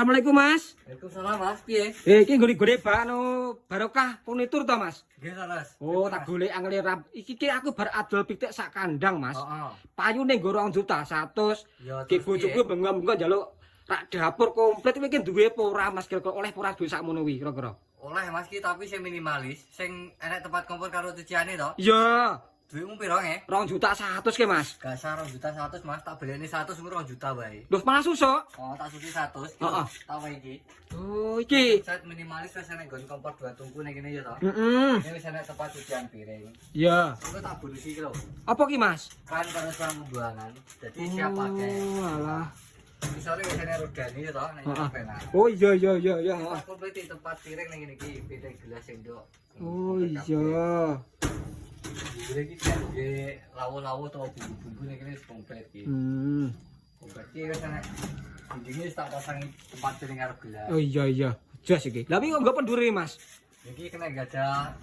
Assalamualaikum Mas. Waalaikumsalam Mas, piye? Iki golek-golek barokah furnitur to Mas. Nggih, Mas. Oh, tak golek angel rap. Iki aku bar adol pitik sak kandang Mas. Heeh. Payune nggo 2.100.000. Ya, Ki terus bojoku bengok-bengok njaluk rak dapur komplit iki duwe apa ora Mas kira oleh ora duwe sakmono kuwi kira-kira. Oleh Mas ki tapi sing minimalis, sing enek tempat kompor karo cuciane to. Iya, Duitmu piro nge? 2.100.000 ke Mas. Gak usah 2.100.000 Mas, tak beleni 100 engko 2 juta wae. Loh malah susah. Oh, tak suci 100. Heeh. Tak wae iki. Oh, iki. Set minimalis wis enek nggon kompor 2 tungku ning kene ya to. Heeh. Ini wis enek tempat cucian piring. Iya. Engko tak bonusi iki lho. Apa ki Mas? Kan karo suara pembuangan. Jadi siap pakai. Oh, alah. Misalnya wis enek rodani ya to, nek Heeh. penak. Oh iya iya iya iya. heeh. Tak komplit tempat piring ning kene iki, piring gelas sing ndok. Oh iya. Jadi kita nggih lawo-lawo atau bumbu-bumbu ning kene wis komplit iki. Komplit iki wis enek. Dindingnya wis tak pasang tempat piring karo gelas. Oh iya iya. Jas iki. Lah kok enggak penduri Mas? Iki kena gada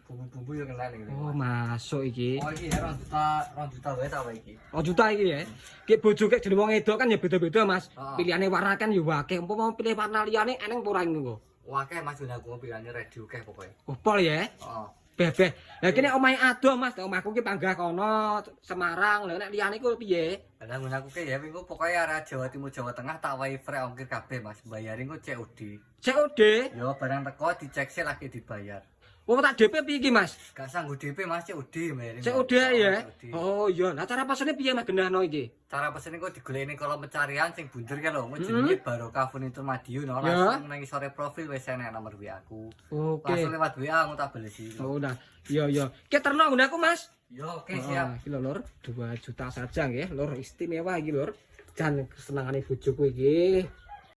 bumbu-bumbu yo kena ning kene. Oh, masuk iki. Oh iki ya 2 juta wae ta wae iki. Oh juta iki ya. Ki bojo kek jeneng wong edok kan ya beda-beda Mas. Heeh. Pilihane warna kan ya akeh. Umpama pilih warna liyane eneng apa ora ngono. Wah akeh Mas aku pilihane ready akeh pokoke. Oh pol ya. Heeh. Beh. Lah kene omahe adoh Mas, omahku ki panggah kono Semarang. Lah nek liyane ku piye? Lah nggon aku ke ya minggu pokoke area Jawa Timur Jawa Tengah tak wae free ongkir kabeh Mas. Bayarin kok COD. COD. Yo barang teko dicek sih lagi dibayar. Oh tak DP piye iki Mas? Gak sanggup DP Mas COD bayarin. COD ya. Oh iya. Lah cara pesene piye Mas gendahno iki? Cara pesen kok digoleki kolom pencarian sing bunder kan lho, jenenge Barokah Furnitur Madiun no. Langsung nang sore profil wis enek nomor WA aku. Oke. Langsung lewat WA aku tak balesi. Oh udah. Iya iya. Ki terno nggon aku Mas. Yo oke siap. Iki lho Lur, 2 juta saja nggih, Lur istimewa iki Lur. Jan kesenangane bojoku iki.